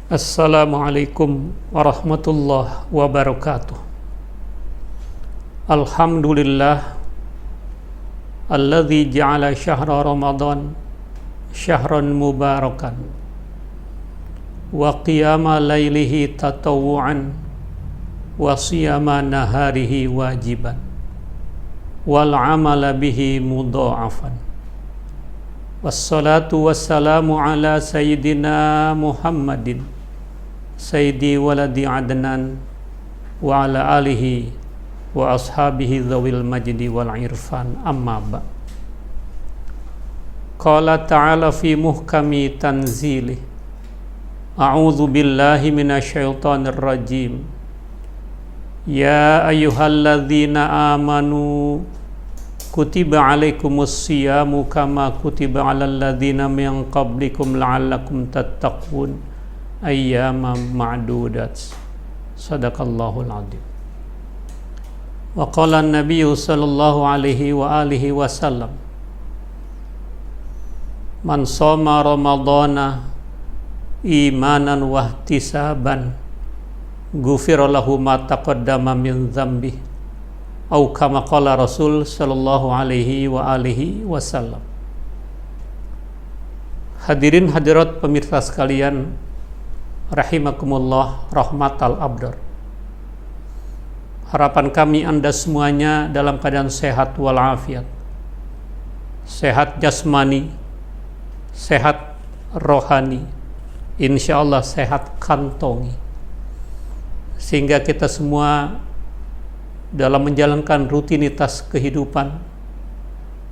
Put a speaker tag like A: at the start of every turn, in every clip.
A: Assalamualaikum warahmatullahi wabarakatuh. Alhamdulillah alladzi ja'ala syahra Ramadan syahran mubarakan wa qiyama lailihi tatawwu'an wa siyama naharihi wajiban wal amala bihi mudha'afan. Wassalatu wassalamu ala sayyidina Muhammadin sayyidi waladi adnan wa ala alihi wa ashabihi dhawil majdi wal irfan, amma ba. Qala ta'ala fi muhkami tanzilih, a'udzu billahi minasyaitonir rajim. Ya ayyuhalladzina amanu kutiba alaikumus siyamu kama kutiba alal ladzina min qablikum la'allakum tattaqun ayyaman ma'dudat. Sadaqallahul adzim. Wa qala an-nabiyyu sallallahu alaihi wa alihi wasallam, man shoma ramadhana imanan wa ihtisaban ghufira lahu ma taqaddama min dzambihi au kama qala Rasul sallallahu alaihi wa alihi wasallam. Hadirin hadirat pemirsa sekalian rahimakumullah rahmatal abdar. Harapan kami Anda semuanya dalam keadaan sehat walafiat, sehat jasmani, sehat rohani, insyaallah sehat kantongi, sehingga kita semua dalam menjalankan rutinitas kehidupan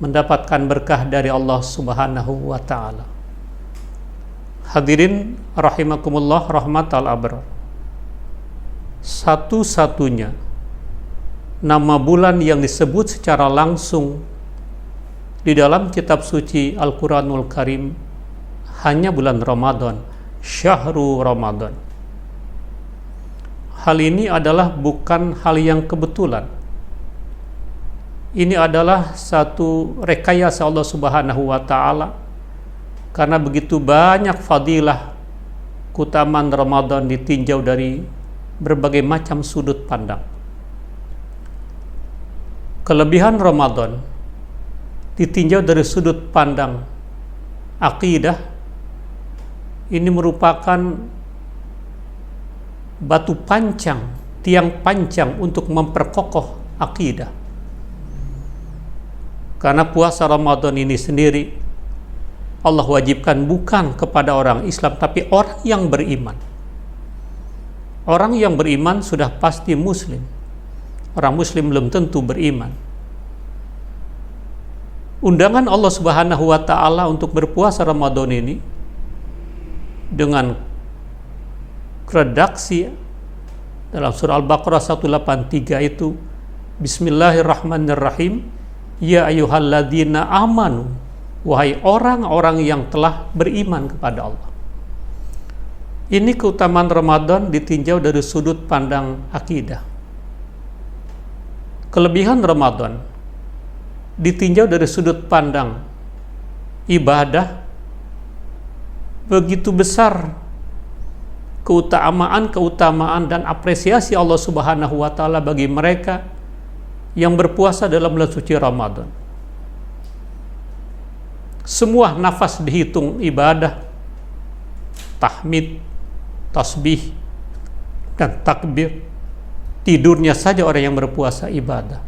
A: mendapatkan berkah dari Allah Subhanahu wa ta'ala. Hadirin rahimakumullah rahmatal abrar. Satu-satunya nama bulan yang disebut secara langsung di dalam kitab suci Al-Quranul Karim hanya bulan Ramadan, Syahrul Ramadan. Hal ini adalah bukan hal yang kebetulan. Ini adalah satu rekayasa Allah Subhanahu wa ta'ala, karena begitu banyak fadilah keutamaan Ramadan ditinjau dari berbagai macam sudut pandang. Kelebihan Ramadan ditinjau dari sudut pandang akidah. Ini merupakan batu pancang, tiang pancang untuk memperkokoh akidah. Karena puasa Ramadan ini sendiri Allah wajibkan bukan kepada orang Islam, tapi orang yang beriman. Orang yang beriman sudah pasti muslim. Orang muslim belum tentu beriman. Undangan Allah Subhanahu wa ta'ala untuk berpuasa Ramadan ini dengan redaksi dalam surah Al-Baqarah 183 itu, Bismillahirrahmanirrahim, ya ayyuhalladzina amanu, wahai orang-orang yang telah beriman kepada Allah. Ini keutamaan Ramadan ditinjau dari sudut pandang akidah. Kelebihan Ramadan ditinjau dari sudut pandang ibadah. Begitu besar keutamaan dan apresiasi Allah Subhanahu wa ta'ala bagi mereka yang berpuasa dalam bulan suci Ramadan. Semua nafas dihitung ibadah, tahmid, tasbih, dan takbir. Tidurnya saja orang yang berpuasa ibadah.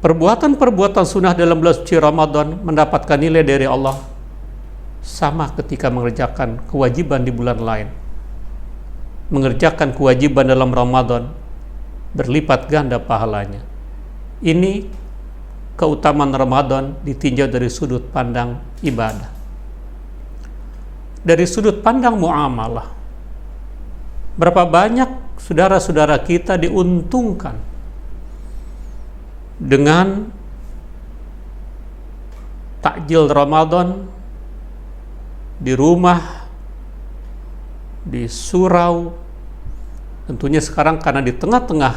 A: Perbuatan-perbuatan sunnah dalam bulan suci Ramadan mendapatkan nilai dari Allah sama ketika mengerjakan kewajiban di bulan lain. Mengerjakan kewajiban dalam Ramadan berlipat ganda pahalanya. Ini keutamaan Ramadan ditinjau dari sudut pandang ibadah. Dari sudut pandang muamalah, berapa banyak saudara-saudara kita diuntungkan dengan takjil Ramadan di rumah, di surau. Tentunya sekarang karena di tengah-tengah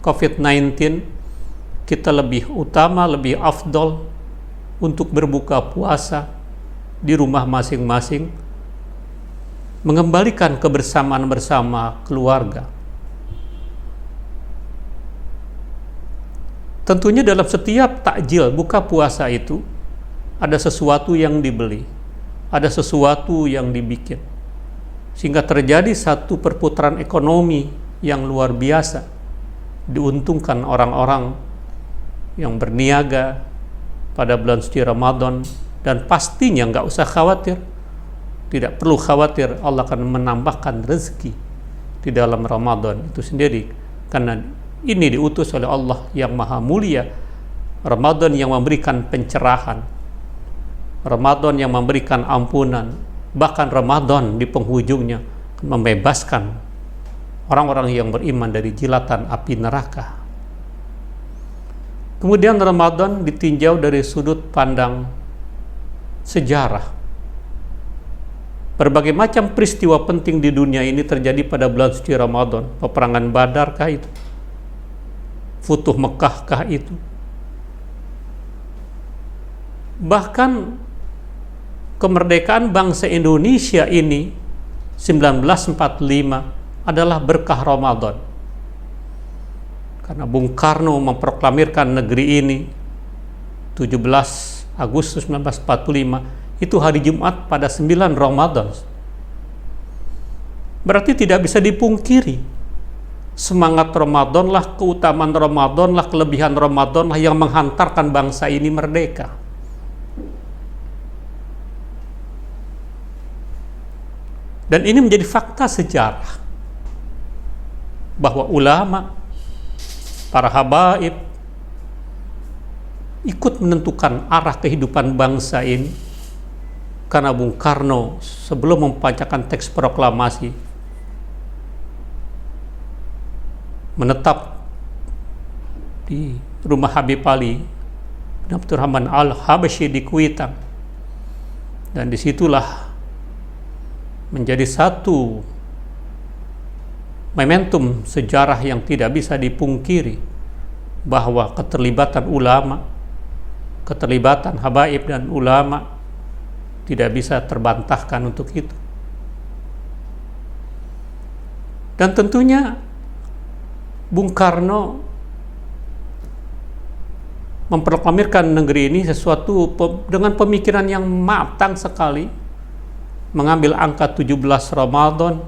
A: COVID-19 kita lebih utama, lebih afdol untuk berbuka puasa di rumah masing-masing, mengembalikan kebersamaan bersama keluarga. Tentunya dalam setiap takjil buka puasa itu ada sesuatu yang dibeli, ada sesuatu yang dibikin, sehingga terjadi satu perputaran ekonomi yang luar biasa. Diuntungkan orang-orang yang berniaga pada bulan suci Ramadan, dan pastinya nggak usah khawatir, tidak perlu khawatir, Allah akan menambahkan rezeki di dalam Ramadan itu sendiri, karena ini diutus oleh Allah yang maha mulia. Ramadan yang memberikan pencerahan, Ramadan yang memberikan ampunan, bahkan Ramadan di penghujungnya membebaskan orang-orang yang beriman dari jilatan api neraka. Kemudian Ramadan ditinjau dari sudut pandang sejarah. Berbagai macam peristiwa penting di dunia ini terjadi pada bulan suci Ramadan. Peperangan Badar kah itu? Futuh Mekah kah itu? Bahkan kemerdekaan bangsa Indonesia ini 1945 adalah berkah Ramadan, karena Bung Karno memproklamirkan negeri ini 17 Agustus 1945, itu hari Jumat pada 9 Ramadan. Berarti tidak bisa dipungkiri, semangat Ramadanlah, keutamaan Ramadanlah, kelebihan Ramadanlah yang menghantarkan bangsa ini merdeka. Dan ini menjadi fakta sejarah bahwa ulama, para habaib ikut menentukan arah kehidupan bangsa ini, karena Bung Karno sebelum membacakan teks proklamasi menetap di rumah Habib Ali bin Abdurrahman Al-Habasyi di Kuitang, dan disitulah menjadi satu momentum sejarah yang tidak bisa dipungkiri bahwa keterlibatan ulama, keterlibatan habaib dan ulama tidak bisa terbantahkan untuk itu. Dan tentunya Bung Karno memproklamirkan negeri ini sesuatu dengan pemikiran yang matang sekali, mengambil angka 17 Ramadan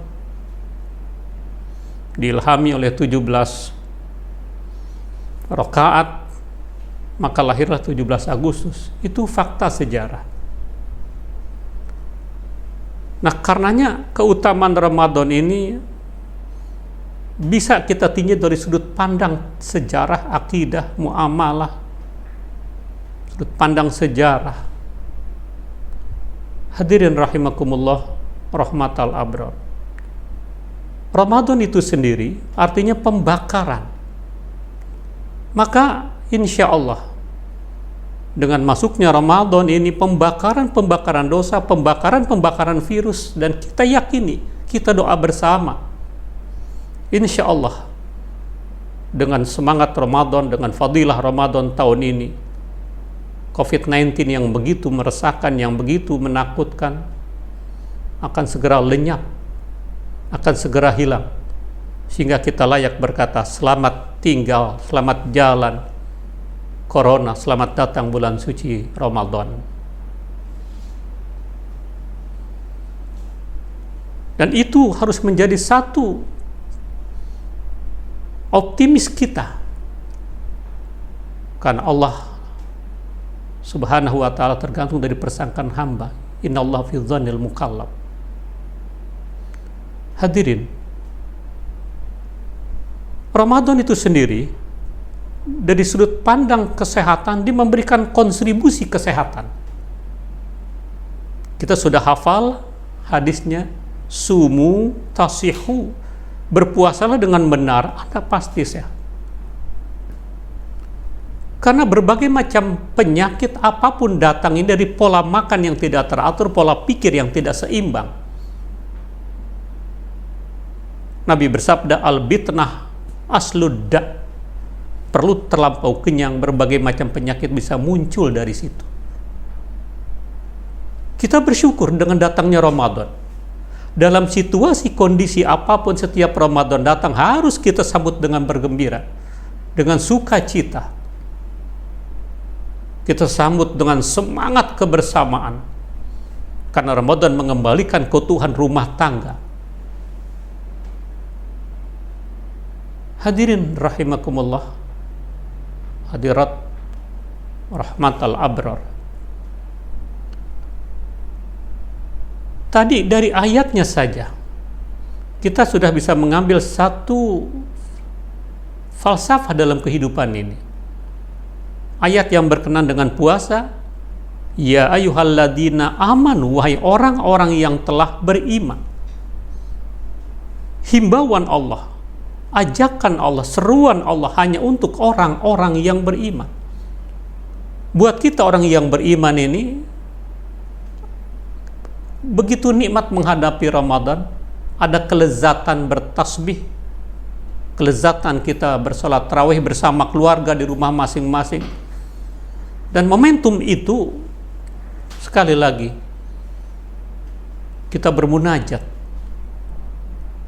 A: diilhami oleh 17 rakaat, maka lahirlah 17 Agustus. Itu fakta sejarah. Nah, karenanya keutamaan Ramadan ini bisa kita tinjau dari sudut pandang sejarah, akidah, muamalah, sudut pandang sejarah. Hadirin rahimakumullah, rahmatal abrar. Ramadan itu sendiri artinya pembakaran. Maka insya Allah dengan masuknya Ramadan ini, pembakaran dosa, pembakaran virus, dan kita yakini, kita doa bersama, insya Allah dengan semangat Ramadan, dengan fadilah Ramadan tahun ini, COVID-19 yang begitu meresahkan, yang begitu menakutkan, akan segera lenyap, akan segera hilang, sehingga kita layak berkata selamat tinggal, selamat jalan Corona, selamat datang bulan suci Ramadan. Dan itu harus menjadi satu optimis kita, karena Allah Subhanahu wa ta'ala tergantung dari persangkaan hamba. Innallaha fi dzannil mukallaf. Hadirin, Ramadan itu sendiri dari sudut pandang kesehatan dia memberikan kontribusi kesehatan. Kita sudah hafal hadisnya, sumu tasihu, berpuasalah dengan benar, Anda pasti sehat. Karena berbagai macam penyakit apapun datang ini dari pola makan yang tidak teratur, pola pikir yang tidak seimbang. Nabi bersabda, al-bitnah asludda, perlu terlampau kenyang, berbagai macam penyakit bisa muncul dari situ. Kita bersyukur dengan datangnya Ramadan. Dalam situasi kondisi apapun, setiap Ramadan datang harus kita sambut dengan bergembira, dengan sukacita. Kita sambut dengan semangat kebersamaan, karena Ramadan mengembalikan keutuhan rumah tangga. Hadirin rahimakumullah, hadirat rahmatal abrar. Tadi dari ayatnya saja kita sudah bisa mengambil satu falsafah dalam kehidupan ini. Ayat yang berkenan dengan puasa, ya ayyuhalladzina amanu, wahai orang-orang yang telah beriman. Himbauan Allah, ajakan Allah, seruan Allah hanya untuk orang-orang yang beriman. Buat kita orang yang beriman ini, begitu nikmat menghadapi Ramadan, ada kelezatan bertasbih, kelezatan kita bersalat tarawih bersama keluarga di rumah masing-masing. Dan momentum itu, sekali lagi, kita bermunajat.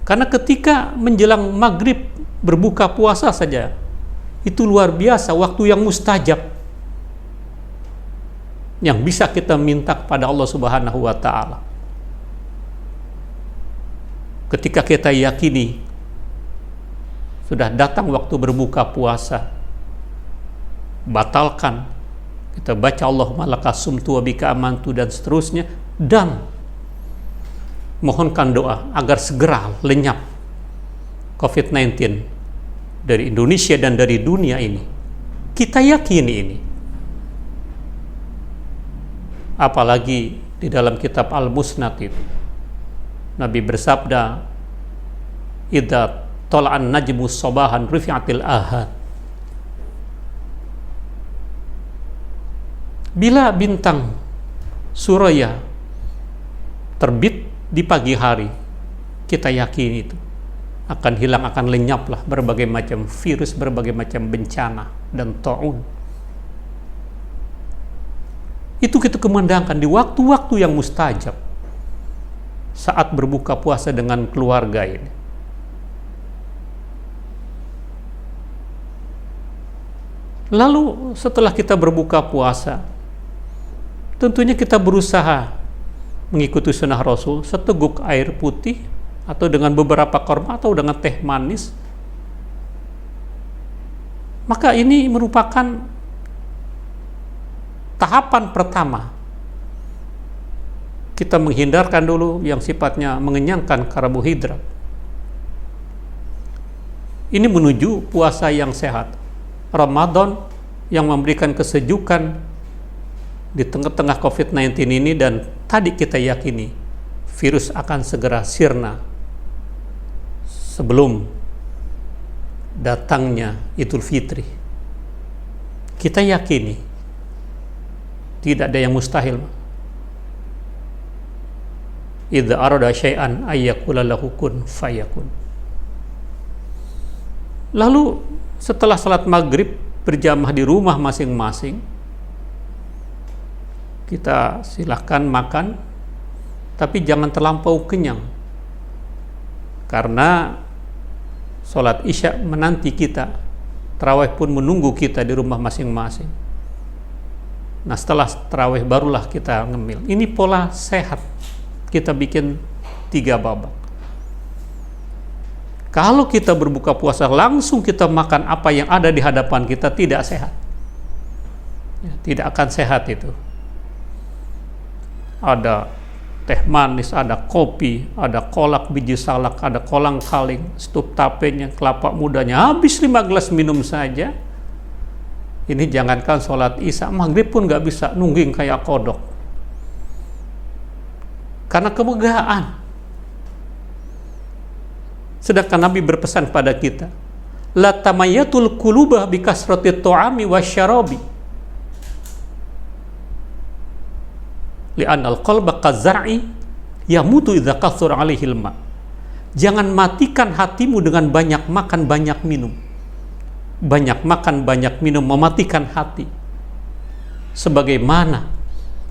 A: Karena ketika menjelang maghrib berbuka puasa saja, itu luar biasa, waktu yang mustajab, yang bisa kita minta kepada Allah Subhanahu wa Ta'ala. Ketika kita yakini sudah datang waktu berbuka puasa, batalkan, kita baca Allahumma lakas sumtu wa bika amantu dan seterusnya, dan mohonkan doa agar segera lenyap COVID-19 dari Indonesia dan dari dunia ini. Kita yakini ini. Apalagi di dalam kitab Al-Musnad itu Nabi bersabda, idza tala'an najmu sabahan rufi'atil ahad. Bila bintang suraya terbit di pagi hari, kita yakin itu akan hilang, akan lenyaplah berbagai macam virus, berbagai macam bencana dan ta'un. Itu kita kemandangkan di waktu-waktu yang mustajab, saat berbuka puasa dengan keluarga ini. Lalu setelah kita berbuka puasa, tentunya kita berusaha mengikuti sunnah Rasul, seteguk air putih atau dengan beberapa korma atau dengan teh manis. Maka ini merupakan tahapan pertama. Kita menghindarkan dulu yang sifatnya mengenyangkan karbohidrat. Ini menuju puasa yang sehat, Ramadan yang memberikan kesejukan di tengah-tengah COVID-19 ini. Dan tadi kita yakini virus akan segera sirna sebelum datangnya Idul Fitri. Kita yakini tidak ada yang mustahil. Idza arada syai'an ayyakula lahu kun fayakun. Lalu setelah salat maghrib berjamaah di rumah masing-masing, kita silahkan makan, tapi jangan terlampau kenyang, karena salat isya menanti kita, tarawih pun menunggu kita di rumah masing-masing. Nah, setelah tarawih barulah kita ngemil. Ini pola sehat. Kita bikin 3 babak. Kalau kita berbuka puasa langsung kita makan apa yang ada di hadapan kita, tidak sehat. Ya, tidak akan sehat itu. Ada teh manis, ada kopi, ada kolak biji salak, ada kolang kaling, stup tapenya, kelapa mudanya, habis 5 gelas minum saja. Ini jangankan sholat isya, maghrib pun gak bisa, nungging kayak kodok. Karena kemegahan. Sedangkan Nabi berpesan pada kita, la tamayatul qulubah bi kasratit ta'ami wasyarabi. Li'anal qalba kazar'i yamutu idza katsura 'alaihil ma. Jangan matikan hatimu dengan banyak makan, banyak minum. Banyak makan, banyak minum mematikan hati. Sebagaimana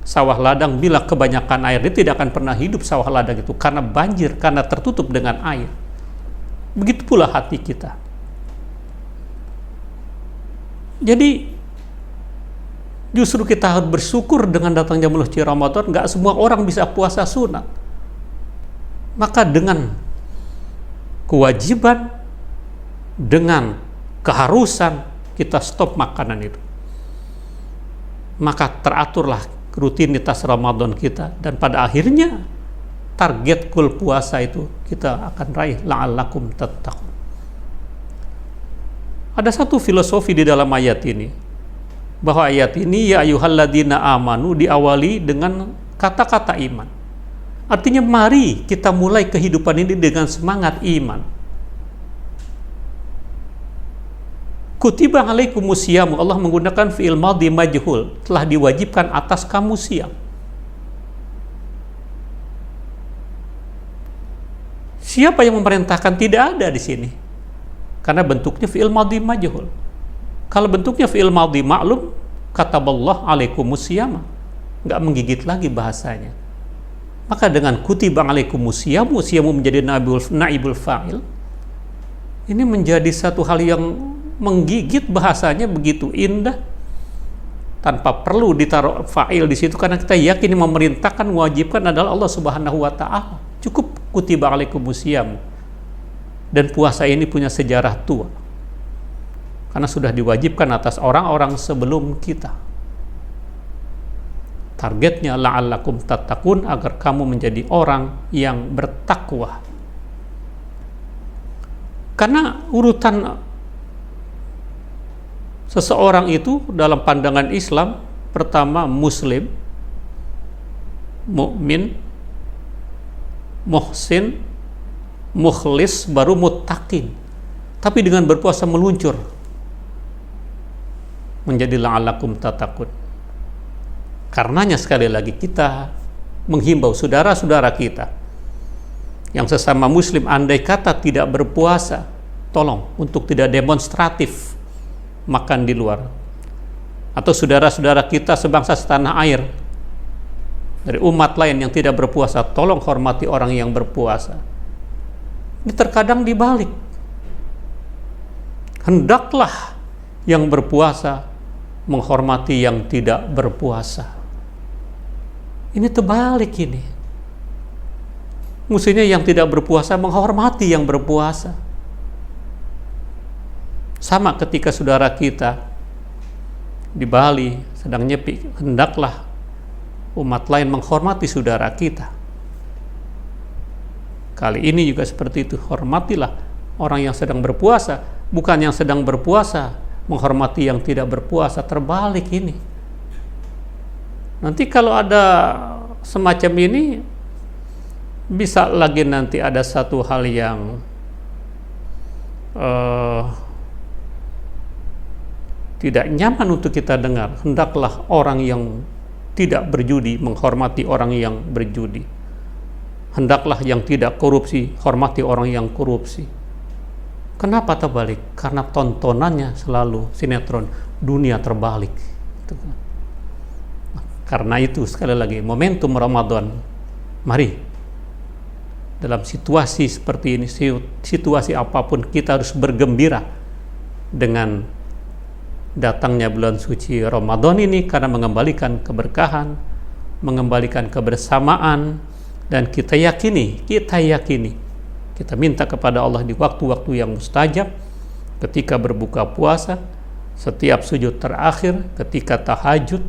A: sawah ladang bila kebanyakan air, dia tidak akan pernah hidup sawah ladang itu, karena banjir, karena tertutup dengan air. Begitu pula hati kita. Jadi justru kita harus bersyukur dengan datangnya bulan suci Ramadan. Nggak semua orang bisa puasa sunat. Maka dengan kewajiban, dengan keharusan kita stop makanan itu, maka teraturlah rutinitas Ramadan kita, dan pada akhirnya target goal puasa itu kita akan raih, la'allakum tattaqun. Ada satu filosofi di dalam ayat ini, bahwa ayat ini ya ayyuhalladzina amanu diawali dengan kata-kata iman. Artinya mari kita mulai kehidupan ini dengan semangat iman. Kutiba alaikumus syiyam, Allah menggunakan fi'il madhi majhul, telah diwajibkan atas kamu siam. Siapa yang memerintahkan? Tidak ada di sini. Karena bentuknya fi'il madhi majhul. Kalau bentuknya fi'il madhi maklum, kataballah alaikumus syiyam, enggak menggigit lagi bahasanya. Maka dengan kutiba alaikumus syiyam, syiamu menjadi naibul fa'il. Ini menjadi satu hal yang menggigit, bahasanya begitu indah, tanpa perlu ditaruh fa'il di situ, karena kita yakin yang memerintahkan, mewajibkan adalah Allah Subhanahu wa ta'ala. Cukup kutiba alaikumus syiyam. Dan puasa ini punya sejarah tua, karena sudah diwajibkan atas orang-orang sebelum kita. Targetnya la'allakum tattaqun, agar kamu menjadi orang yang bertakwa. Karena urutan seseorang itu dalam pandangan Islam, pertama muslim, mukmin, muhsin, mukhlis, baru muttaqin. Tapi dengan berpuasa meluncur menjadi la'allakum tattaqun. Karenanya sekali lagi kita menghimbau saudara-saudara kita yang sesama muslim, andai kata tidak berpuasa, tolong untuk tidak demonstratif makan di luar. Atau saudara-saudara kita sebangsa setanah air dari umat lain yang tidak berpuasa, tolong hormati orang yang berpuasa. Ini terkadang dibalik. Hendaklah yang berpuasa menghormati yang tidak berpuasa. Ini terbalik ini. Mestinya yang tidak berpuasa menghormati yang berpuasa. Sama ketika saudara kita di Bali sedang nyepi, hendaklah umat lain menghormati saudara kita. Kali ini juga seperti itu, hormatilah orang yang sedang berpuasa, bukan yang sedang berpuasa menghormati yang tidak berpuasa. Terbalik ini. Nanti kalau ada semacam ini, bisa lagi nanti ada satu hal yang tidak nyaman untuk kita dengar. Hendaklah orang yang tidak berjudi menghormati orang yang berjudi. Hendaklah yang tidak korupsi hormati orang yang korupsi. Kenapa terbalik? Karena tontonannya selalu sinetron dunia terbalik. Karena itu sekali lagi momentum Ramadan, mari dalam situasi seperti ini, situasi apapun, kita harus bergembira dengan datangnya bulan suci Ramadan ini, karena mengembalikan keberkahan, mengembalikan kebersamaan. Dan kita yakini, kita minta kepada Allah di waktu-waktu yang mustajab, ketika berbuka puasa, setiap sujud terakhir, ketika tahajud,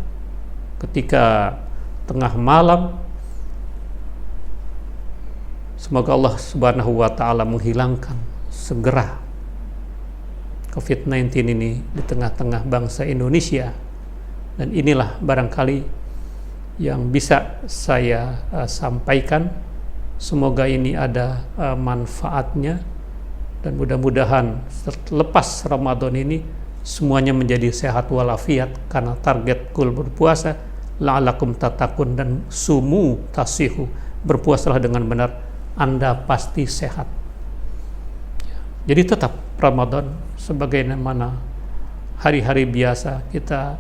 A: ketika tengah malam. Semoga Allah Subhanahu wa ta'ala menghilangkan segera COVID-19 ini di tengah-tengah bangsa Indonesia. Dan inilah barangkali yang bisa saya sampaikan. Semoga ini ada manfaatnya, dan mudah-mudahan selepas Ramadan ini semuanya menjadi sehat walafiat, karena target goal berpuasa la'allakum tattaqun, dan sumu tasihu, berpuasalah dengan benar, Anda pasti sehat. Jadi tetap Ramadan sebagaimana hari-hari biasa kita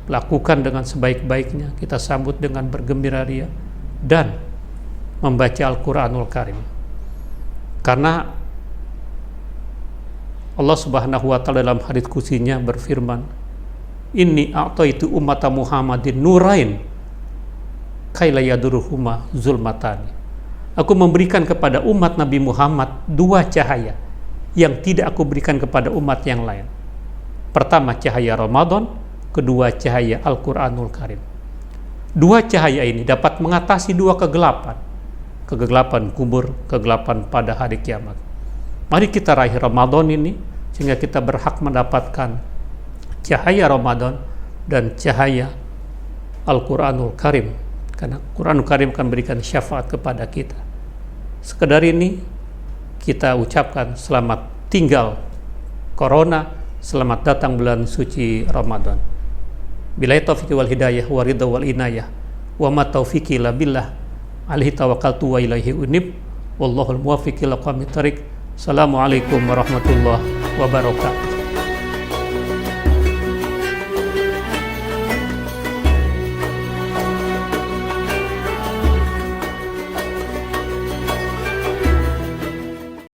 A: lakukan dengan sebaik-baiknya, kita sambut dengan bergembira ria, dan membaca Al-Quranul Karim. Karena Allah Subhanahu wa ta'ala dalam hadits qudsinya berfirman, inni a'taitu ummata Muhammadin nurain kaila yaduruhuma zulmatani. Aku memberikan kepada umat Nabi Muhammad dua cahaya yang tidak aku berikan kepada umat yang lain. Pertama cahaya Ramadan, kedua cahaya Al-Quranul Karim. Dua cahaya ini dapat mengatasi dua kegelapan, kegelapan kubur, kegelapan pada hari kiamat. Mari kita raih Ramadan ini sehingga kita berhak mendapatkan cahaya Ramadan dan cahaya Al-Quranul Karim, karena Quranul Karim akan berikan syafaat kepada kita. Sekedar ini kita ucapkan selamat tinggal Corona, selamat datang bulan suci Ramadan. Billahi taufiq wal hidayah wa ridha wal inayah wa ma taufiqi illa billah alaihi tawakkaltu wa ilaihi unib wallahul muwaffiq ila aqwamit thariq. Assalamualaikum warahmatullahi wabarakatuh.